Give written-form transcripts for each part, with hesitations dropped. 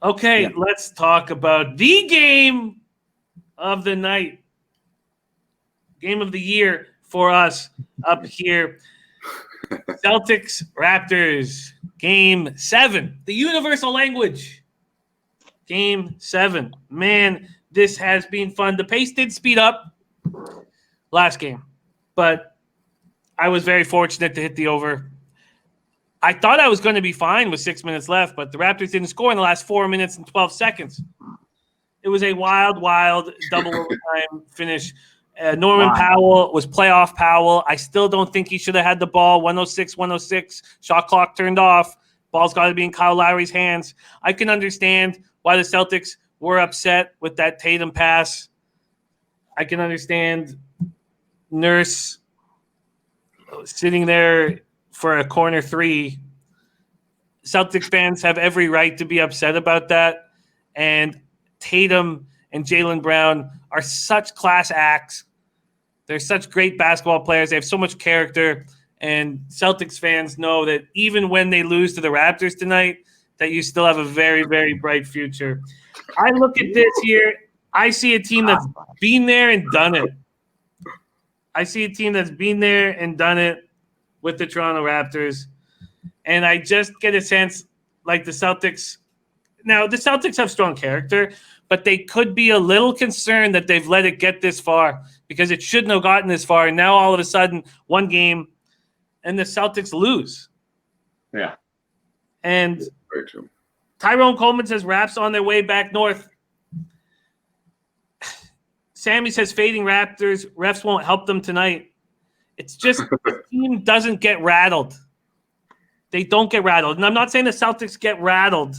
Okay, let's talk about the game of the night. Game of the year for us up here. Celtics, Raptors, Game 7. The universal language. Game 7. Man, this has been fun. The pace did speed up last game, but I was very fortunate to hit the over. I thought I was going to be fine with 6 minutes left, but the Raptors didn't score in the last 4 minutes and 12 seconds. It was a wild double overtime finish. Norman Powell was playoff Powell. I still don't think he should have had the ball. 106. Shot clock turned off. Ball's got to be in Kyle Lowry's hands. I can understand why the Celtics were upset with that Tatum pass. I can understand Nurse sitting there for a corner three. Celtics fans have every right to be upset about that. And Tatum and Jaylen Brown are such class acts. They're such great basketball players. They have so much character. And Celtics fans know that even when they lose to the Raptors tonight, that you still have a very, very bright future. I look at this here. I see a team that's been there and done it. I see a team that's been there and done it with the Toronto Raptors. And I just get a sense like the Celtics. Now, the Celtics have strong character, but they could be a little concerned that they've let it get this far because it shouldn't have gotten this far. And now all of a sudden, one game, and the Celtics lose. Yeah. And Tyrone Coleman says Raps on their way back north. Sammy says fading Raptors. Refs won't help them tonight. It's just the team doesn't get rattled. They don't get rattled. And I'm not saying the Celtics get rattled.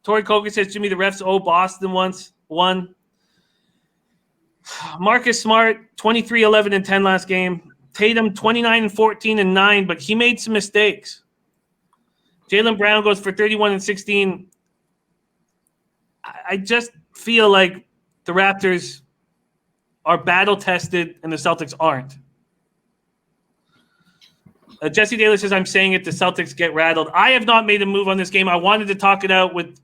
Tori Coker says, Jimmy, the refs owe Boston once. One. Marcus Smart, 23, 11, and 10 last game. Tatum, 29, and 14, and 9, but he made some mistakes. Jaylen Brown goes for 31 and 16. I just feel like the Raptors are battle-tested and the Celtics aren't. Jesse Daly says, I'm saying it, the Celtics get rattled. I have not made a move on this game. I wanted to talk it out with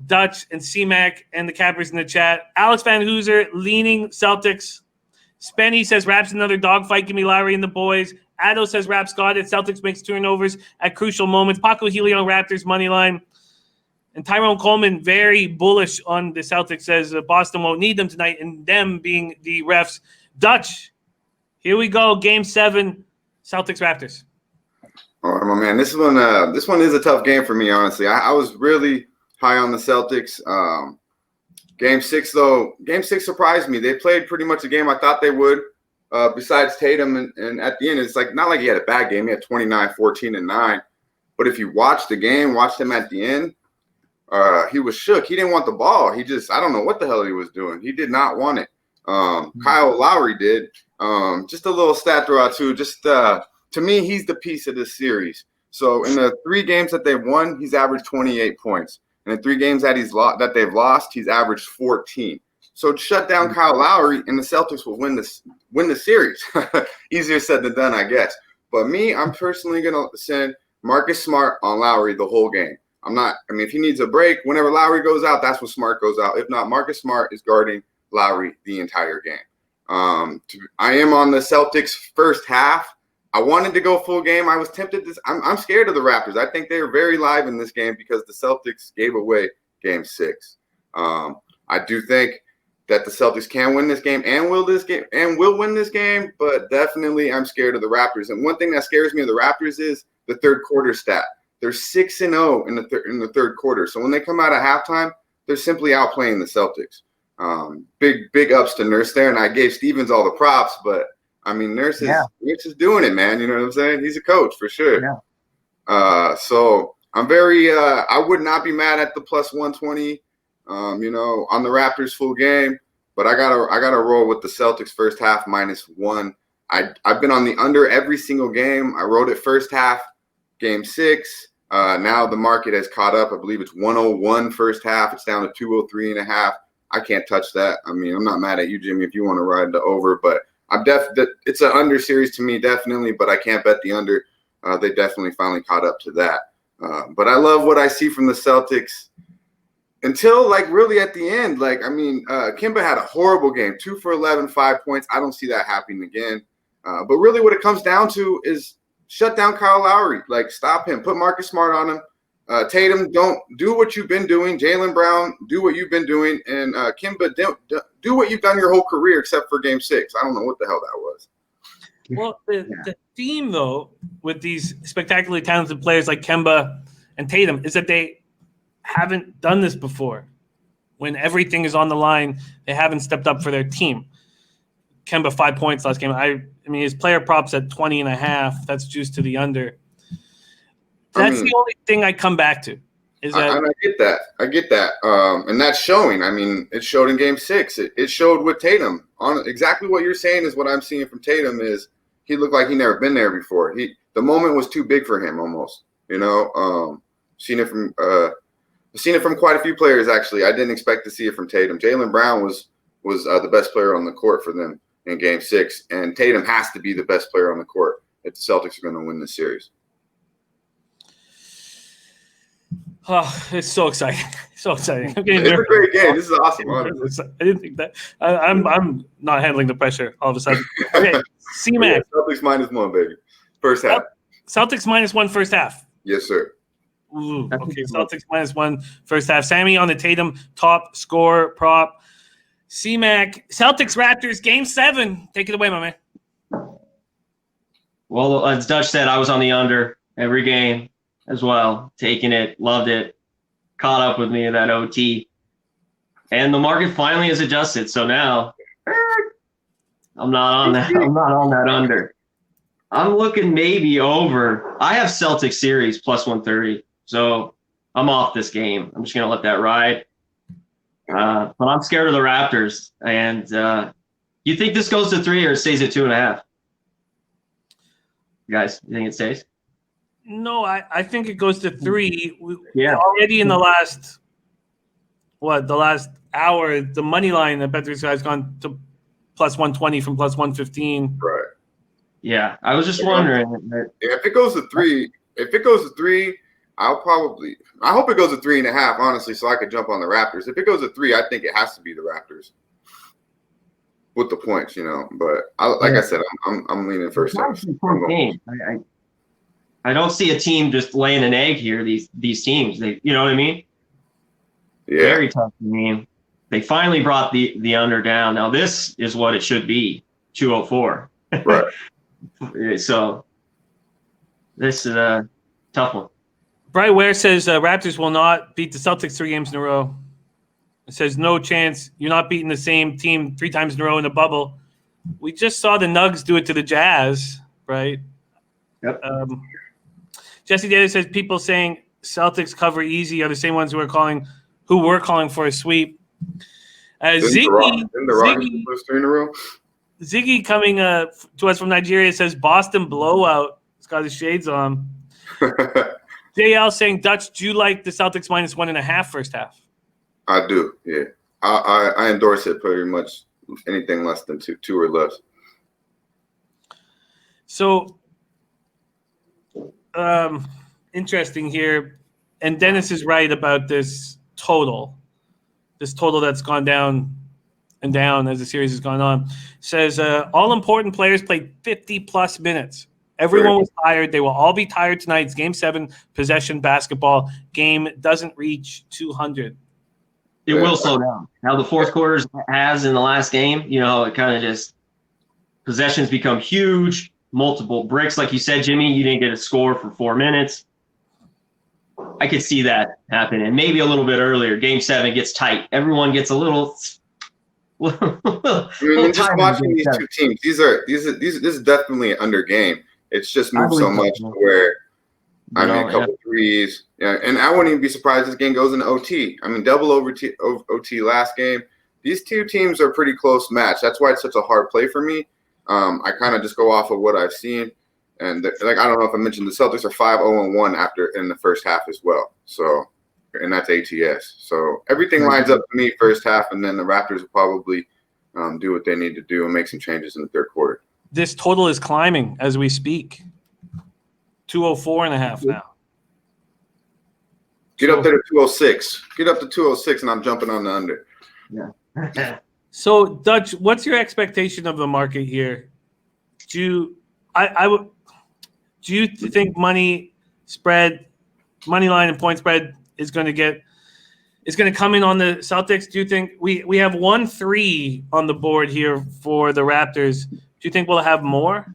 Dutch and C-Mac and the Cappers in the chat. Alex Van Hooser, leaning Celtics. Spenny says, Raps another dogfight. Give me Lowry and the boys. Addo says, Raps got it. Celtics makes turnovers at crucial moments. Paco Helio, Raptors money line. And Tyrone Coleman, very bullish on the Celtics, says Boston won't need them tonight, and them being the refs. Dutch, here we go. Game 7, Celtics-Raptors. All right, my man. This one is a tough game for me, honestly. I was really high on the Celtics. Game 6, though, Game 6 surprised me. They played pretty much the game I thought they would, besides Tatum. And at the end, it's like not like he had a bad game. He had 29, 14, and 9. But if you watch the game, watched him at the end, he was shook. He didn't want the ball. I don't know what the hell he was doing. He did not want it. Kyle Lowry did. Just a little stat throughout, too. Just to me, he's the piece of this series. So in the 3 games that they've won, he's averaged 28 points. In the 3 games that they've lost, he's averaged 14. So shut down Kyle Lowry, and the Celtics will win the series. Easier said than done, I guess. But me, I'm personally gonna send Marcus Smart on Lowry the whole game. If he needs a break, whenever Lowry goes out, that's when Smart goes out. If not, Marcus Smart is guarding Lowry the entire game. I am on the Celtics first half. I wanted to go full game. I was tempted to. I'm scared of the Raptors. I think they are very live in this game because the Celtics gave away Game 6. I do think that the Celtics can win this game and will win this game, but definitely I'm scared of the Raptors. And one thing that scares me of the Raptors is the third quarter stat. They're 6-0 in the third quarter. So when they come out at halftime, they're simply outplaying the Celtics. Big ups to Nurse there, and I gave Stevens all the props, but Nurse is doing it, man. You know what I'm saying? He's a coach for sure. Yeah. So I'm very I would not be mad at the plus 120, on the Raptors full game, but I gotta roll with the Celtics first half -1. I've been on the under every single game. I wrote it first half, Game 6. Now the market has caught up. I believe it's 101 first half. It's down to 203.5. I can't touch that. I'm not mad at you, Jimmy, if you want to ride the over, but it's an under series to me, definitely, but I can't bet the under. They definitely finally caught up to that. But I love what I see from the Celtics until like really at the end. Like, I mean, Kemba had a horrible game, 2 for 11, 5 points. I don't see that happening again. But really what it comes down to is shut down Kyle Lowry. Like, stop him. Put Marcus Smart on him. Tatum, don't do what you've been doing. Jaylen Brown, do what you've been doing. And Kemba, do what you've done your whole career except for Game 6. I don't know what the hell that was. Well, the theme, though, with these spectacularly talented players like Kemba and Tatum is that they haven't done this before. When everything is on the line, they haven't stepped up for their team. Kemba, 5 points last game. I mean, his player props at 20.5. That's juiced to the under. That's the only thing I come back to. I get that. And that's showing. I mean, it showed in Game 6. It showed with Tatum. On exactly what you're saying is what I'm seeing from Tatum is he looked like he never been there before. The moment was too big for him almost. You know, seen it from quite a few players actually. I didn't expect to see it from Tatum. Jaylen Brown was the best player on the court for them in Game 6, and Tatum has to be the best player on the court if the Celtics are going to win this series. Oh, it's so exciting! So exciting! It's a great game. This is awesome. I didn't think that. I'm not handling the pressure all of a sudden. Okay, C-Mac. Celtics -1, baby. First half. Celtics -1 first half. Yes, sir. Ooh, okay, Celtics -1 first half. Sammy on the Tatum top score prop. C-Mac. Celtics Raptors Game 7. Take it away, my man. Well, as Dutch said, I was on the under every game as well, taking it, loved it, caught up with me in that OT. And the market finally has adjusted. So now I'm not on that under. I'm looking maybe over. I have Celtics series +130. So I'm off this game. I'm just going to let that ride. But I'm scared of the Raptors. And you think this goes to 3 or it stays at 2.5? You guys, you think it stays? No, I think it goes to 3. Yeah. Already in the last hour, the money line that Bet3 has gone to +120 from +115. Right. Yeah, I was just wondering. If it goes to 3, I hope it goes to 3.5, honestly, so I could jump on the Raptors. If it goes to 3, I think it has to be the Raptors with the points, you know. But like I said, I'm leaning first half. I don't see a team just laying an egg here. These teams, you know what I mean? Yeah. Very tough game. They finally brought the under down. Now this is what it should be, 204. Right. So this is a tough one. Bright Ware says Raptors will not beat the Celtics 3 games in a row. It says no chance. You're not beating the same team 3 times in a row in the bubble. We just saw the Nugs do it to the Jazz, right? Yep. Jesse Daly says people saying Celtics cover easy are the same ones who were calling for a sweep. Ziggy coming to us from Nigeria says Boston blowout. He's got his shades on. JL saying Dutch, do you like the Celtics -1.5 first half? I do, yeah. I endorse it pretty much. Anything less than 2 or less. So interesting here, and Dennis is right about this total that's gone down and down as the series has gone on. Says all important players played 50+ minutes. Everyone was tired. They will all be tired tonight. It's Game 7, possession basketball. Game doesn't reach 200. It will slow down. Now the fourth quarter has in the last game, you know, it kind of just possessions become huge. Multiple bricks, like you said, Jimmy. You didn't get a score for 4 minutes. I could see that happen, and maybe a little bit earlier. Game 7 gets tight. Everyone gets a little. Just watching these 2 teams, this is definitely an under game. It's just moved so much to where a couple threes. Yeah, and I wouldn't even be surprised this game goes into OT. I mean, double OT last game. These 2 teams are pretty close match. That's why it's such a hard play for me. I kind of just go off of what I've seen, and I don't know if I mentioned the Celtics are 5-0-1 in the first half as well. So, and that's ATS. So everything lines up for me first half, and then the Raptors will probably do what they need to do and make some changes in the third quarter. This total is climbing as we speak. 204.5 now. Get up there to 206. Get up to 206, and I'm jumping on the under. Yeah. So, Dutch, what's your expectation of the market here? Do you think money line and point spread is going to come in on the Celtics? Do you think we have 1-3 on the board here for the Raptors? Do you think we'll have more?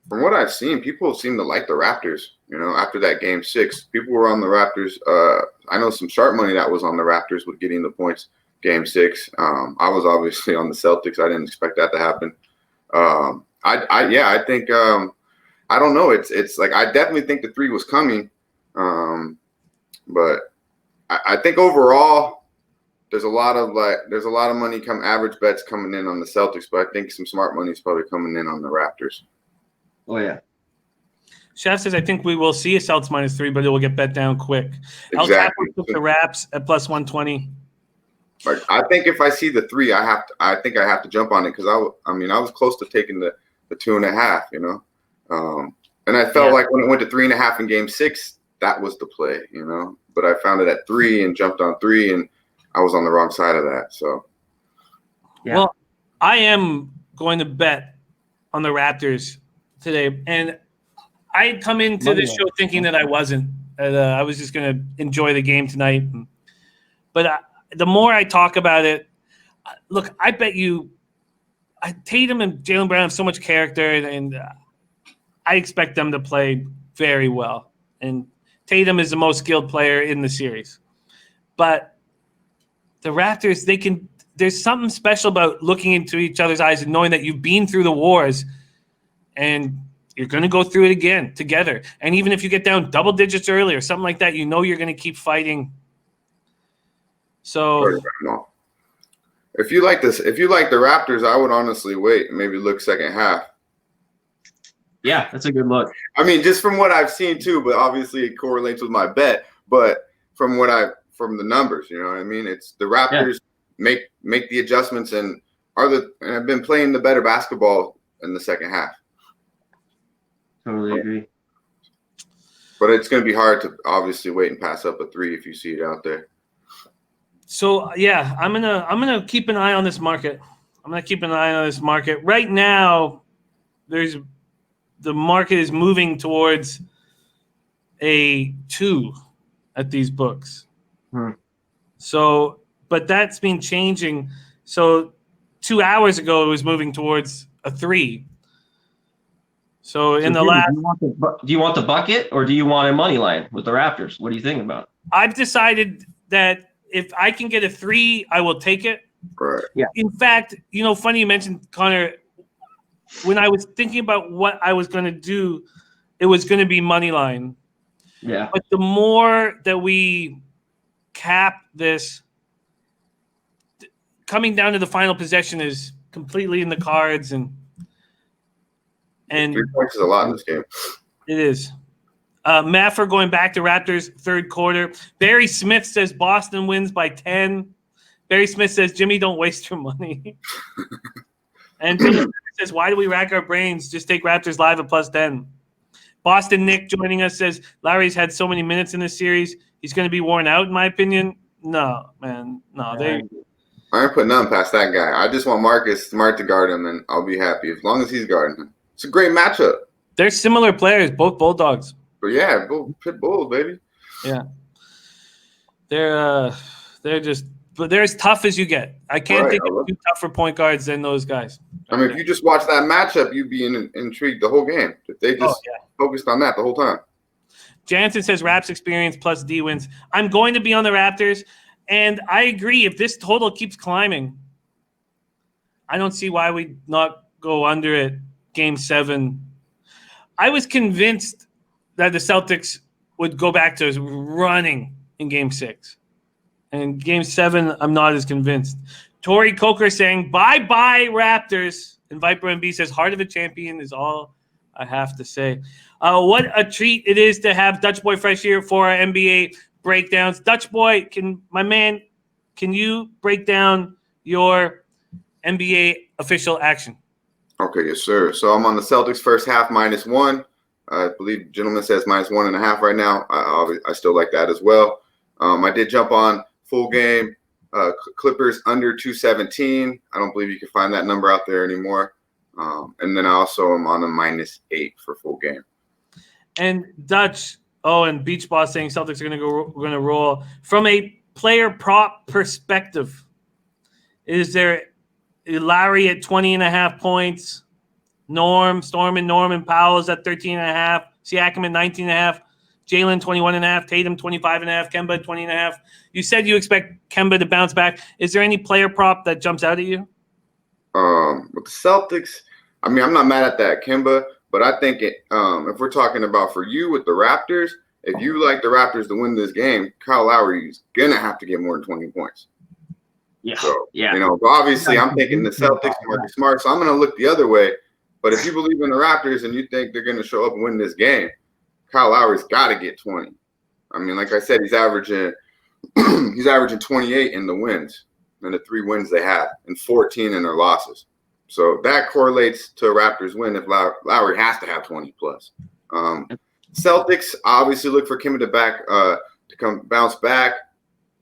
From what I've seen, people seem to like the Raptors. After that game 6, people were on the Raptors. I know some sharp money that was on the Raptors with getting the points game 6. I was obviously on the Celtics. I didn't expect that to happen. I think I don't know. It's like I definitely think the 3 was coming, but I think overall there's a lot of money average bets coming in on the Celtics, but I think some smart money is probably coming in on the Raptors. Oh yeah. Chef says, I think we will see a Celtics -3, but it will get bet down quick. Exactly. Took the Raps at +120. Like I think if I see the 3, I think I have to jump on it because I was close to taking the 2.5, and I felt like when it went to 3.5 in game 6, that was the play, but I found it at 3 and jumped on 3, and I was on the wrong side of that. So, yeah. Well, I am going to bet on the Raptors today, and I had come into this show thinking that I wasn't. I was just going to enjoy the game tonight, but the more I talk about it, look, I bet you Tatum and Jaylen Brown have so much character, and I expect them to play very well. And Tatum is the most skilled player in the series. But the Raptors, there's something special about looking into each other's eyes and knowing that you've been through the wars and you're going to go through it again together. And even if you get down double digits early or something like that, you're going to keep fighting. So if you like the Raptors, I would honestly wait and maybe look second half. Yeah, that's a good look. I mean, just from what I've seen too, but obviously it correlates with my bet. But from the numbers, you know what I mean? It's the Raptors make the adjustments and have been playing the better basketball in the second half. Totally agree. But it's going to be hard to obviously wait and pass up a 3 if you see it out there. So yeah, I'm gonna keep an eye on this market. Right now, the market is moving towards a 2 at these books. So, but that's been changing. So 2 hours ago, it was moving towards a 3. So in the last, do you want the bucket or do you want a money line with the Raptors? What do you think about? I've decided that if I can get a 3, I will take it. Right. Yeah. In fact, funny you mentioned Conor. When I was thinking about what I was going to do, it was going to be money line. Yeah. But the more that we cap this, coming down to the final possession is completely in the cards, and 3 points is a lot in this game. It is. Maffer going back to Raptors third quarter. Barry Smith says Boston wins by 10. Barry Smith says, Jimmy, don't waste your money. And Jimmy says, why do we rack our brains? Just take Raptors live at +10. Boston Nick joining us says, Larry's had so many minutes in this series. He's going to be worn out, in my opinion. No, man. No, I ain't putting nothing past that guy. I just want Marcus Smart to guard him, and I'll be happy as long as he's guarding him. It's a great matchup. They're similar players, both Bulldogs. But yeah, pit bulls, baby. Yeah. They're as tough as you get. I can't think of 2 tougher point guards than those guys. I mean, if you just watch that matchup, you'd be intrigued the whole game. If they just focused on that the whole time. Jansen says Raps experience plus D wins. I'm going to be on the Raptors, and I agree. If this total keeps climbing, I don't see why we not go under it. Game 7. I was convinced that the Celtics would go back to running in Game 6. And Game 7, I'm not as convinced. Tori Coker saying, bye-bye, Raptors. And Viper MB says, heart of a champion is all I have to say. What a treat it is to have Dutch Boy Fresh here for our NBA breakdowns. Dutch Boy, can you break down your NBA official action? Okay, yes, sir. So I'm on the Celtics first half -1. I believe gentleman says -1.5 right now. I still like that as well. I did jump on full game. Clippers under 217. I don't believe you can find that number out there anymore. And then I also am on a -8 for full game. And Dutch, and Beach Boss saying Celtics are going to roll. From a player prop perspective, is there Lowry at 20.5 points? Storm and Norman Powell's at 13.5. Siakam at 19.5. Jalen 21.5. Tatum 25.5. Kemba 20.5. You said you expect Kemba to bounce back. Is there any player prop that jumps out at you? With the Celtics, I mean, I'm not mad at that, Kemba, but I think if we're talking about for you with the Raptors, if you like the Raptors to win this game, Kyle Lowry's gonna have to get more than 20 points. Yeah. So, yeah. but obviously I'm thinking the Celtics and Marcus Smart, so I'm going to look the other way. But if you believe in the Raptors and you think they're going to show up and win this game, Kyle Lowry's got to get 20. I mean, like I said, he's averaging 28 in the wins, in the 3 wins they have, and 14 in their losses. So that correlates to a Raptors win if Lowry has to have 20 plus. Celtics obviously look for Kemba to come bounce back.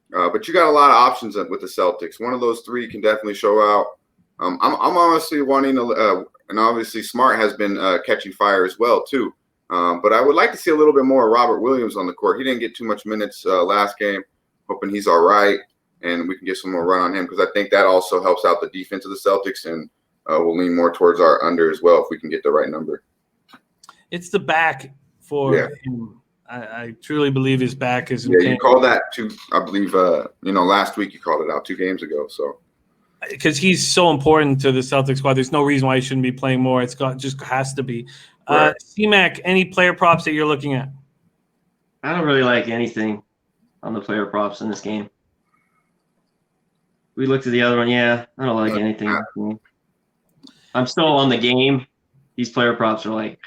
But you got a lot of options with the Celtics. One of those 3 can definitely show out. I'm honestly wanting to, and obviously Smart has been catching fire as well too. But I would like to see a little bit more of Robert Williams on the court. He didn't get too much minutes last game. Hoping he's all right, and we can get some more run on him because I think that also helps out the defense of the Celtics, and we'll lean more towards our under as well if we can get the right number. It's the back for him. I truly believe his back is. Yeah, you called that too. I believe last week you called it out 2 games ago. So because he's so important to the Celtics squad, there's no reason why he shouldn't be playing more. It's just has to be. Right. C-Mac, any player props that you're looking at? I don't really like anything on the player props in this game. We looked at the other one. Yeah, I don't like anything. I'm still on the game. These player props are like.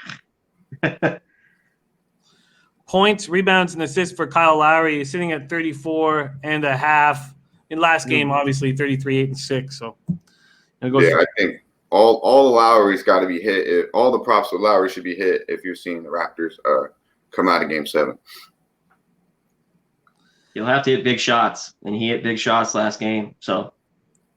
Points, rebounds, and assists for Kyle Lowry is sitting at 34.5. In last game, obviously 33, 8, and 6. So I think all the Lowry's got to be hit. All the props with Lowry should be hit if you're seeing the Raptors come out of Game 7. You'll have to hit big shots, and he hit big shots last game. So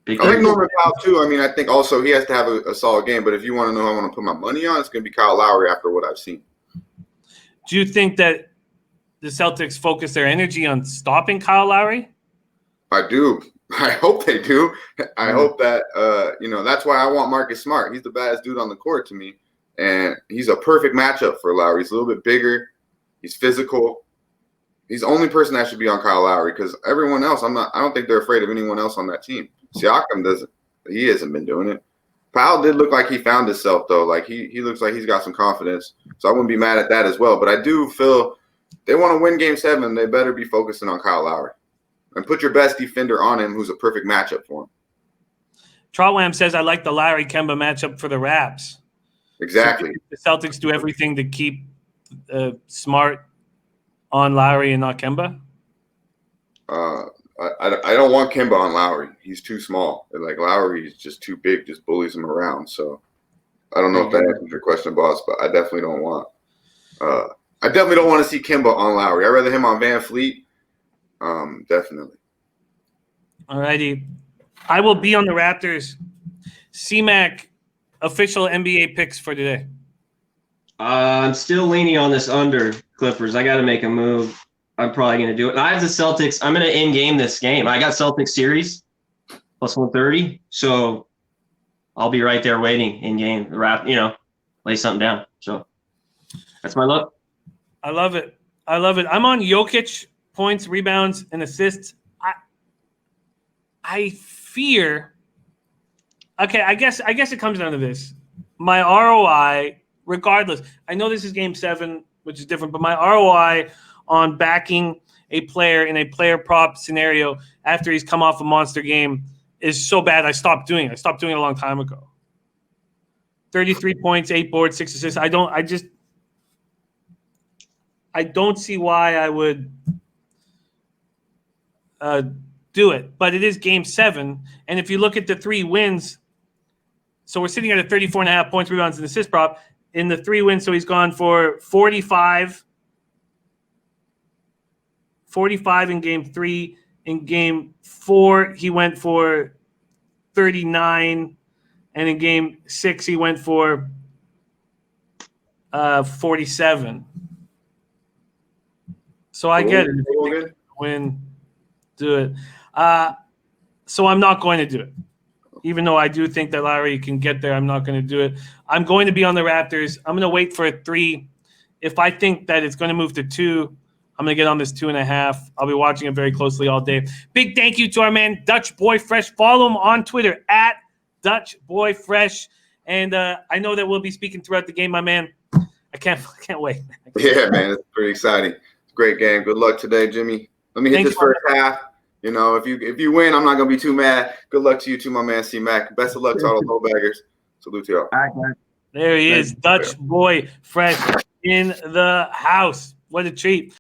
I like Norman Powell too. I mean, I think also he has to have a solid game. But if you want to know who I want to put my money on, it's going to be Kyle Lowry after what I've seen. Do you think that the Celtics focus their energy on stopping Kyle Lowry? I do. I hope they do. I hope that, that's why I want Marcus Smart. He's the baddest dude on the court to me. And he's a perfect matchup for Lowry. He's a little bit bigger. He's physical. He's the only person that should be on Kyle Lowry because everyone else, I don't think they're afraid of anyone else on that team. Siakam doesn't. He hasn't been doing it. Powell did look like he found himself, though. Like, he looks like he's got some confidence. So I wouldn't be mad at that as well. But I do feel they want to win Game 7. They better be focusing on Kyle Lowry. And put your best defender on him who's a perfect matchup for him. Trotwam says, I like the Lowry-Kemba matchup for the Raps. Exactly. So the Celtics do everything to keep Smart on Lowry and not Kemba? I don't want Kemba on Lowry. He's too small. Like Lowry is just too big, just bullies him around. So I don't know if that answers your question, boss, but I definitely don't want to see Kemba on Lowry. I'd rather him on Van Fleet. Definitely. All righty. I will be on the Raptors. C-Mac, official NBA picks for today. I'm still leaning on this under Clippers. I got to make a move. I'm probably going to do it. And I have the Celtics. I'm going to in-game this game. I got Celtics series plus 130. So I'll be right there waiting in-game. Lay something down. So that's my look. I love it. I'm on Jokic, points, rebounds, and assists. I fear. Okay, I guess it comes down to this. My ROI, regardless, I know this is Game 7, which is different, but my ROI on backing a player in a player prop scenario after he's come off a monster game is so bad. I stopped doing it. I stopped doing it a long time ago. 33 points, 8 boards, 6 assists. I don't see why I would do it, but it is Game 7. And if you look at the 3 wins, so we're sitting at a 34.5 points, rebounds, and assist prop. in the 3 wins, so he's gone for 45. 45 in game 3. In game 4, he went for 39. And in game 6, he went for 47. So I get it. If you think you can win, do it. So I'm not going to do it. Even though I do think that Lowry can get there, I'm not going to do it. I'm going to be on the Raptors. I'm going to wait for a 3. If I think that it's going to move to 2, I'm going to get on this 2.5. I'll be watching it very closely all day. Big thank you to our man, Dutch Boy Fresh. Follow him on Twitter at Dutch Boy Fresh. And I know that we'll be speaking throughout the game, my man. I can't wait. Yeah, man, it's pretty exciting. It's a great game. Good luck today, Jimmy. Let me hit this first half. You know, if you win, I'm not gonna be too mad. Good luck to you too, my man C Mac. Best of luck to all the low baggers. Salute to y'all. There he is, Dutch Boy Fresh in the house. What a treat.